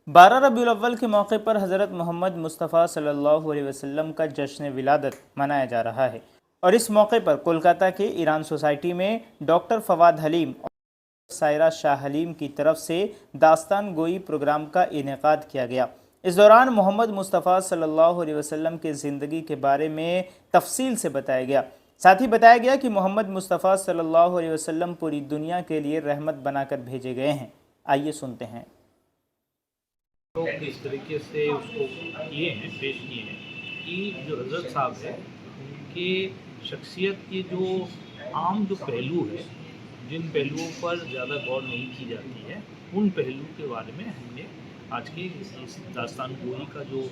12 रबीउल अव्वल के मौके पर हज़रत मोहम्मद मुस्तफ़ा सल्लल्लाहु अलैहि वसल्लम का जश्न विलादत मनाया जा रहा है और इस मौके पर कोलकाता के ईरान सोसाइटी में डॉक्टर फवाद हलीम और सायरा शाह हलीम की तरफ से दास्तान गोई प्रोग्राम का इनेकाद किया गया। इस दौरान मोहम्मद मुस्तफ़ा सल्लल्लाहु अलैहि वसल्लम की ज़िंदगी के बारे में तफसील से बताया गया। साथ ही बताया गया कि मोहम्मद मुस्तफ़ा सल्लल्लाहु अलैहि वसल्लम पूरी दुनिया के लिए रहमत बनाकर भेजे गए हैं। आइए सुनते हैं। लोग इस तरीके से उसको किए हैं, पेश किए हैं कि जो हज़रत साहब है उनके शख्सियत के जो आम जो पहलू है, जिन पहलुओं पर ज़्यादा गौर नहीं की जाती है, उन पहलू के बारे में हमने आज के इस दास्तान गोई का जो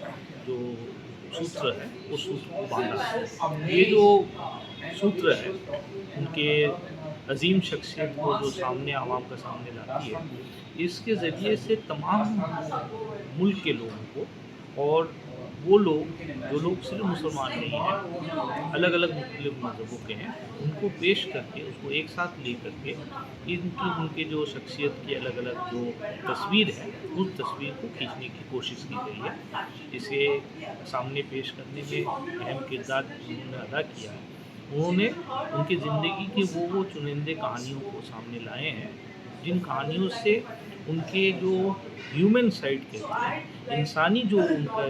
जो सूत्र है उस सूत्र को बांधा है। ये जो सूत्र है उनके अजीम शख्सियत को जो सामने आवाम का सामने लाती है, इसके ज़रिए से तमाम मुल्क के लोगों को और वो लोग जो लोग सिर्फ मुसलमान नहीं हैं, अलग अलग मुख्तलिफ मज़हबों के हैं, उनको पेश करके उसको एक साथ ले करके इनकी उनके जो शख्सियत की अलग अलग जो तस्वीर है उस तस्वीर को खींचने की कोशिश की गई है। इसे सामने पेश करने में अहम किरदार उन्होंने अदा किया है। उन्होंने उनकी ज़िंदगी की वो चुनिंदे कहानियों को सामने लाए हैं, जिन कहानियों से उनके जो ह्यूमन साइड कहते हैं, इंसानी जो उनका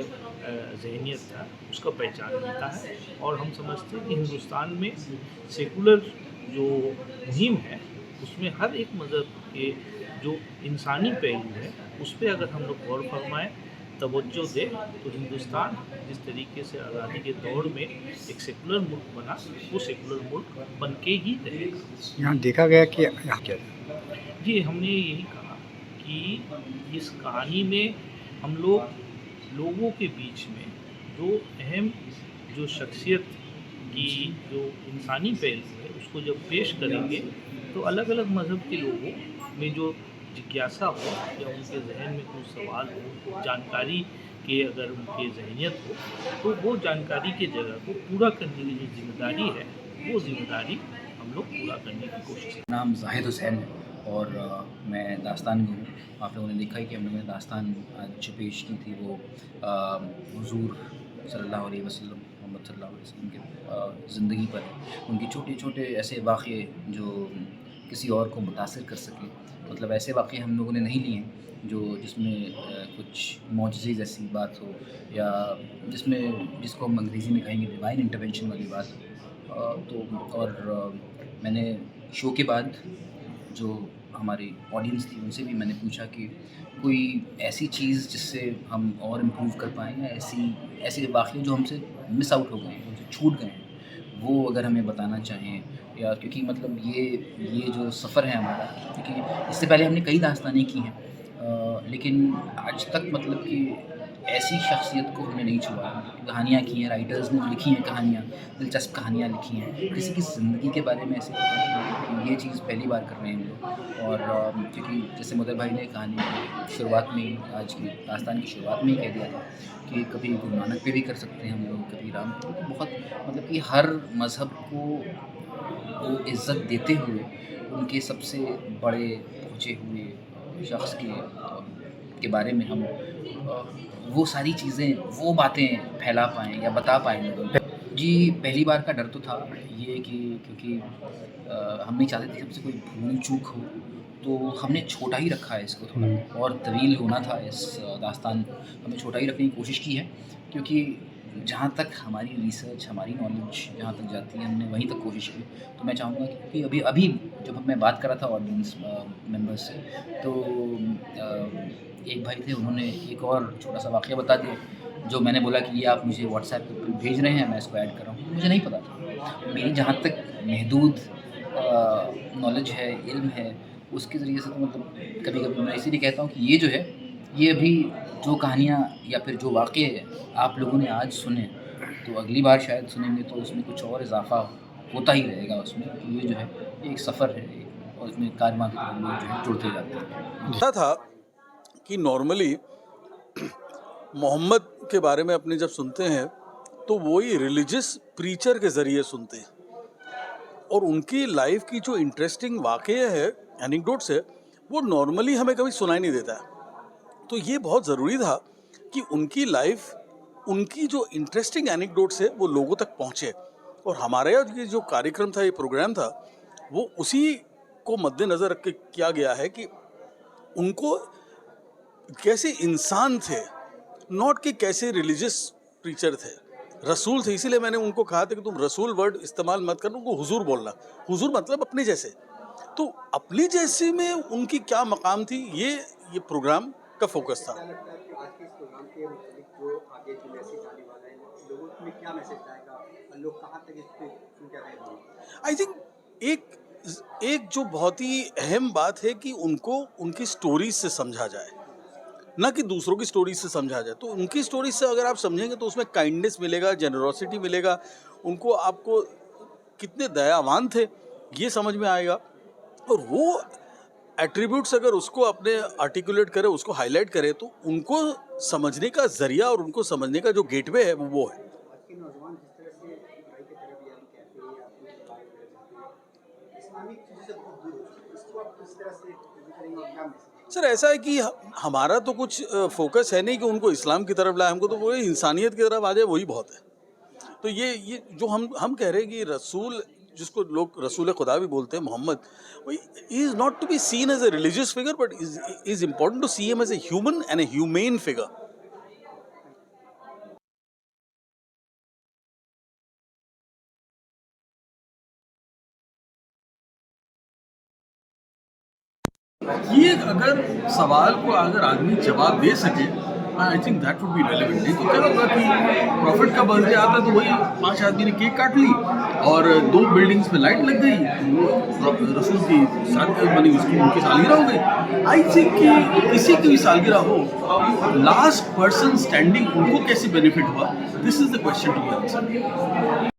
ज़हनियत था उसका पहचान मिलता है। और हम समझते हैं कि हिंदुस्तान में सेकुलर जो मुहिम है उसमें हर एक मज़हब के जो इंसानी पहलू है उस पर अगर हम लोग गौर फरमाएँ, तवज्जो दें, तो हिंदुस्तान जिस तरीके से आज़ादी के दौर में एक सेकुलर मुल्क बना, वो सेकुलर मुल्क बन के ही रहेगा। यहाँ देखा गया कि यहाँ क्या जी, हमने यही कहा कि इस कहानी में हम लोगों के बीच में जो अहम जो शख्सियत की जो इंसानी पहलू है उसको जब पेश करेंगे, तो अलग अलग मज़हब के लोगों में जो जिज्ञासा हो या उनके जहन में कुछ सवाल हो, जानकारी की अगर उनकी ज़हनियत हो, तो वो जानकारी की जगह को पूरा करने की जो जिम्मेदारी है, वो जिम्मेदारी हम लोग पूरा करने की कोशिश करें। नाम जाहिद हुसैन है और मैं दास्तान गो हूँ। आप लोगों ने देखा ही कि हम लोगों ने दास्तान आज जो पेश की थी वो हुज़ूर सल्लल्लाहु अलैहि वसल्लम मोहम्मद सल्लल्लाहु अलैहि वसल्लम के ज़िंदगी पर है। उनके छोटे छोटे ऐसे वाक़ये जो किसी और को मुतासिर कर सकें, मतलब ऐसे वाक़ये हम लोगों ने नहीं लिए हैं जो जिसमें कुछ मौजज़े जैसी बात हो या जिसको हम अंग्रेज़ी में कहेंगे डिवाइन इंटरवेंशन वाली बात हो। मैंने शो के बाद जो हमारी ऑडियंस थी उनसे भी मैंने पूछा कि कोई ऐसी चीज़ जिससे हम और इम्प्रूव कर पाएँ या ऐसे वाक़ये जो हमसे मिस आउट हो गए हैं, हमसे छूट गए हैं, वो अगर हमें बताना चाहें। या क्योंकि मतलब ये जो सफ़र है हमारा, क्योंकि इससे पहले हमने कई दास्तानें की हैं, लेकिन आज तक मतलब कि ऐसी शख्सियत को हमने नहीं छुआ। कहानियाँ की हैं, राइटर्स ने लिखी हैं कहानियाँ, दिलचस्प कहानियाँ लिखी हैं, किसी की ज़िंदगी के बारे में ऐसे कि ये चीज़ पहली बार कर रहे हैं हम लोग। और क्योंकि जैसे मुदर भाई ने कहानी की शुरुआत में ही, आज की दास्तान की शुरुआत में ही कह दिया था कि कभी गुरु नानक पे भी कर सकते हैं हम लोग, कभी राम पे, तो बहुत मतलब कि हर मज़हब को इज़्ज़त देते हुए उनके सबसे बड़े पहुँचे हुए शख्स के बारे में हम वो सारी चीज़ें, वो बातें फैला पाएँ या बता पाएँ लोगों को। जी, पहली बार का डर तो था ये कि क्योंकि हम नहीं चाहते थे कि हमसे कोई भूल चूक हो, तो हमने छोटा ही रखा है इसको, थोड़ा और तवील होना था इस दास्तान को, हमने छोटा ही रखने की कोशिश की है। क्योंकि जहाँ तक हमारी रिसर्च, हमारी नॉलेज जहाँ तक जाती है, हमने वहीं तक कोशिश की। तो मैं चाहूँगा कि अभी अभी जब मैं बात कर रहा था ऑडियंस मेंबर्स से, तो एक भाई थे, उन्होंने एक और छोटा-सा वाक़या बता दिया, जो मैंने बोला कि ये आप मुझे व्हाट्सएप पे भेज रहे हैं, मैं इसको ऐड कर रहा हूँ। मुझे नहीं पता था। मेरी जहाँ तक महदूद नॉलेज है, इल्म है, उसके ज़रिए से तो मतलब कभी-कभी मैं इसीलिए कहता हूँ कि ये जो है, ये अभी जो कहानियाँ या फिर जो वाक़ये आप लोगों ने आज सुने, तो अगली बार शायद सुनेंगे तो उसमें कुछ और इज़ाफ़ा होता ही रहेगा उसमें। ये जो है, ये एक सफ़र है और इसमें कारवां की तरह लोग जो है जुड़ते जाते हैं। पता था कि नॉर्मली मोहम्मद के बारे में अपने जब सुनते हैं तो वही रिलीजियस प्रीचर के ज़रिए सुनते हैं, और उनकी लाइफ की जो इंटरेस्टिंग वाक़ये है, एनेक्डोट्स है, वो नॉर्मली हमें कभी सुनाई नहीं देता है। तो ये बहुत ज़रूरी था कि उनकी लाइफ, उनकी जो इंटरेस्टिंग एनेक्डोट्स है वो लोगों तक पहुँचे। और हमारे यहाँ ये जो कार्यक्रम था, ये प्रोग्राम था, वो उसी को मद्देनज़र रख के किया गया है कि उनको कैसे इंसान थे, नॉट कि कैसे रिलीजियस प्रीचर थे, रसूल थे। इसीलिए मैंने उनको कहा था कि तुम रसूल वर्ड इस्तेमाल मत करना, उनको हुजूर बोलना। हुजूर मतलब अपने जैसे। तो अपनी जैसे में उनकी क्या मकाम थी, ये प्रोग्राम का फोकस था। आज के इस प्रोग्राम के मुताबिक जो आगे जो मैसेज आने वाला है, लोगों में क्या मैसेज जाएगा, लोग कहाँ तक इस पे सुन के रहेंगे? आई थिंक एक जो बहुत ही अहम बात है कि उनको उनकी स्टोरीज से समझा जाए, ना कि दूसरों की स्टोरीज से समझा जाए। तो उनकी स्टोरीज से अगर आप समझेंगे तो उसमें काइंडनेस मिलेगा, जेनरोसिटी मिलेगा, उनको आपको कितने दयावान थे ये समझ में आएगा। और वो एट्रीब्यूट्स अगर उसको अपने आर्टिकुलेट करे, उसको हाईलाइट करे, तो उनको समझने का जरिया और उनको समझने का जो गेटवे है वो है। आज के नौजवान जिस तरह से बुराई की तरफ या कैफे या कुछ बार वगैरह जाते हैं, इस्लामिक चीज़ों से बहुत दूर हो चुके हैं, इसको आप किस तरह से करेंगे और क्या मैसेज? सर ऐसा है कि हमारा तो कुछ फोकस है नहीं कि उनको इस्लाम की तरफ लाए, हमको तो वो इंसानियत की तरफ आ जाए वही बहुत है। तो ये जो हम कह रहे हैं कि रसूल, जिसको लोग रसूल खुदा भी बोलते हैं, Mohammed, he is not to be seen as a religious figure, but is important to see him as a human and a humane figure. ये अगर सवाल को अगर आदमी जवाब दे सके, I think that would be relevant. नहीं तो क्या होगा कि प्रॉफिट का बर्थडे आता तो वही 5 आदमी ने केक काट ली और 2 बिल्डिंग्स में लाइट लग गई, रसूल की बनी, उसकी उनकी सालगिरह हो गई। आई थिंक कि किसी की भी सालगिरह हो, लास्ट पर्सन स्टैंडिंग उनको कैसे बेनिफिट हुआ, this is the question to be answered.